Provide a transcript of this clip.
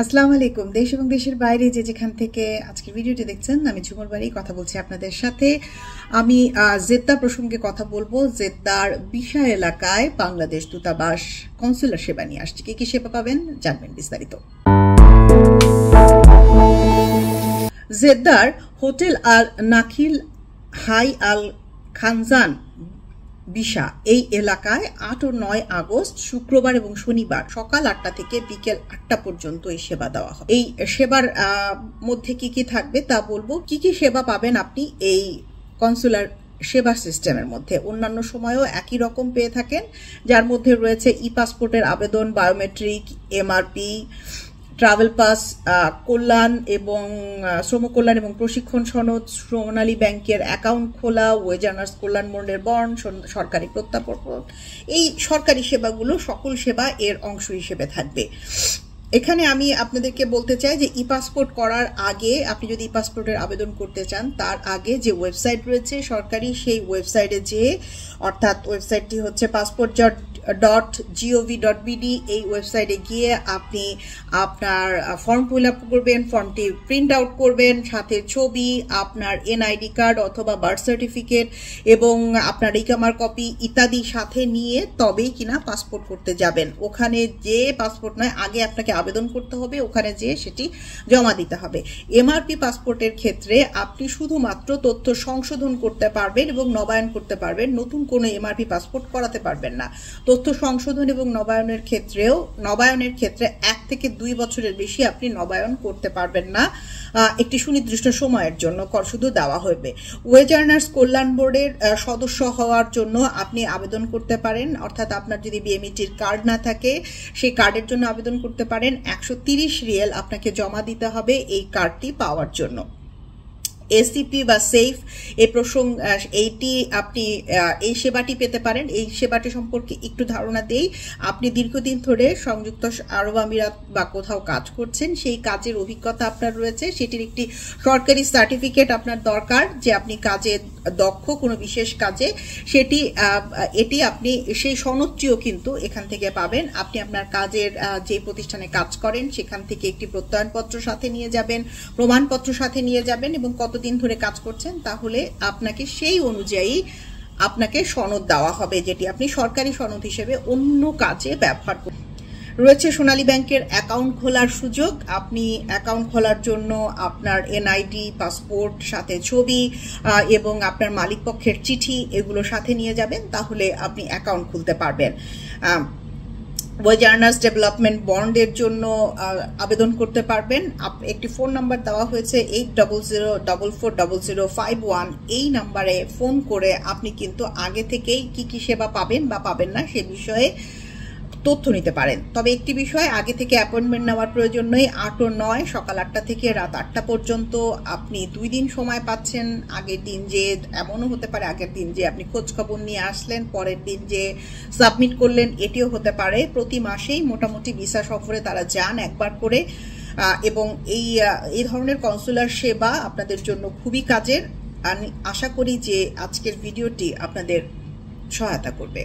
আসসালামু আলাইকুম। দেশ এবং দেশের বাইরে যে যেখান থেকে আজকের ভিডিওটি দেখছেন, আমি ঝুমুর বাড়ি কথা বলছি আপনাদের সাথে। আমি জেদ্দা প্রসঙ্গে কথা বলবো। জেদ্দার বিশা এলাকায় বাংলাদেশ দূতাবাস কনসুলার সেবা নিয়ে আসছে। কি কি সেবা পাবেন জানবেন বিস্তারিত। জেদ্দার হোটেল আল নাখিল হাই আল খানজান বিশা এই এলাকায় ৮ ও ৯ আগস্ট শুক্রবার এবং শনিবার সকাল ৮টা থেকে বিকেল ৮টা পর্যন্ত এই সেবা দেওয়া হয়। এই সেবার মধ্যে কি কি থাকবে তা বলবো। কি কি সেবা পাবেন আপনি এই কনসুলার সেবা সিস্টেমের মধ্যে? অন্যান্য সময়ও একই রকম পেয়ে থাকেন, যার মধ্যে রয়েছে ই পাসপোর্টের আবেদন, বায়োমেট্রিক, এমআরপি, ট্রাভেল পাস, কল্যাণ এবং শ্রম কল্যাণ এবং প্রশিক্ষণ সনদ, সোনালী ব্যাংকের অ্যাকাউন্ট খোলা, ওয়েজ আর্নার্স কল্যাণ বোর্ডের বন্ড, সরকারি প্রত্যাপন। এই সরকারি সেবাগুলো সকল সেবা এর অংশ হিসেবে থাকবে। এখানে আমি আপনাদেরকে বলতে চাই যে ই পাসপোর্ট করার আগে, আপনি যদি ই পাসপোর্টের আবেদন করতে চান তার আগে যে ওয়েবসাইট রয়েছে সরকারি, সেই ওয়েবসাইটে যেয়ে, অর্থাৎ ওয়েবসাইটটি হচ্ছে passport.gov.bd, এই ওয়েবসাইটে গিয়ে আপনি আপনার ফর্ম ফিল আপ করবেন, ফর্মটি প্রিন্ট আউট করবেন, সাথে ছবি, আপনার এনআইডি কার্ড অথবা বার্থ সার্টিফিকেট এবং আপনার ইকামার কপি ইত্যাদি সাথে নিয়ে তবেই কিনা পাসপোর্ট করতে যাবেন। ওখানে যে পাসপোর্ট নয়, আগে আপনাকে আবেদন করতে হবে, ওখানে যেয়ে সেটি জমা দিতে হবে। এমআরপি পাসপোর্টের ক্ষেত্রে আপনি শুধুমাত্র তথ্য সংশোধন করতে পারবেন এবং নবায়ন করতে পারবেন, নতুন কোনো এমআরপি পাসপোর্ট করাতে পারবেন না। তথ্য সংশোধন এবং নবায়নের ক্ষেত্রে 1 থেকে 2 বছরের বেশি আপনি নবায়ন করতে পারবেন না, একটি সুনির্দিষ্ট সময়ের জন্য শুধু দেওয়া হবে। ওয়েজ আর্নার্স কল্যাণ বোর্ডের সদস্য হওয়ার জন্য আপনি আবেদন করতে পারেন, অর্থাৎ আপনার যদি বিএমইটির কার্ড না থাকে সেই কার্ডের জন্য আবেদন করতে পারেন। 130 রিয়াল আপনাকে জমা দিতে হবে এই কার্ডটি পাওয়ার জন্য। এসিপি বা সেফ এইটি আপনি এই সেবাটি পেতে পারেন। এই সেবাটি সম্পর্কে একটু ধারণা দেই। আপনি দীর্ঘদিন ধরে সংযুক্ত আরব আমিরাত বা কোথাও কাজ করছেন, সেই কাজের অভিজ্ঞতা আপনার রয়েছে, সেটির একটি সরকারি সার্টিফিকেট আপনার দরকার যে আপনি কাজে দক্ষ কোনো বিশেষ কাজে, এটি আপনি সেই সনদটিও কিন্তু এখান থেকে পাবেন। আপনি আপনার কাজের যে প্রতিষ্ঠানে কাজ করেন সেখান থেকে একটি প্রত্যয়নপত্র সাথে নিয়ে যাবেন, প্রমাণপত্র সাথে নিয়ে যাবেন এবং কতদিন ধরে কাজ করছেন, তাহলে আপনাকে সেই অনুযায়ী আপনাকে সনদ দেওয়া হবে, যেটি আপনি সরকারি সনদ হিসেবে অন্য কাজে ব্যবহার করবেন। রয়েছে সোনালী ব্যাংকের অ্যাকাউন্ট খোলার সুযোগ। আপনি অ্যাকাউন্ট খোলার জন্য আপনার এনআইডি, পাসপোর্ট, সাথে ছবি এবং আপনার মালিকপক্ষের চিঠি এগুলো সাথে নিয়ে যাবেন, তাহলে আপনি অ্যাকাউন্ট খুলতে পারবেন। ওয়েজ আর্নার্স ডেভেলপমেন্ট বন্ডের জন্য আবেদন করতে পারবেন। একটি ফোন নাম্বার দেওয়া হয়েছে 80044051, এই নাম্বারে ফোন করে আপনি কিন্তু আগে থেকেই কি কি সেবা পাবেন বা পাবেন না সে বিষয়ে তথ্য নিতে পারেন। তবে একটি বিষয়, আগে থেকে অ্যাপয়েন্টমেন্ট নেওয়ার প্রয়োজন নেই। 8 ও 9 সকাল 8টা থেকে রাত 8টা পর্যন্ত আপনি 2 দিন সময় পাচ্ছেন। আগের দিন যে, এমনও হতে পারে আগের দিন যে আপনি খোঁজ খবর নিয়ে আসলেন, পরের দিন যে সাবমিট করলেন, এটিও হতে পারে। প্রতি মাসেই মোটামুটি ভিসা সফরে তারা যান একবার করে, এবং এই ধরনের কনসুলার সেবা আপনাদের জন্য খুবই কাজের। আমি আশা করি যে আজকের ভিডিওটি আপনাদের সহায়তা করবে।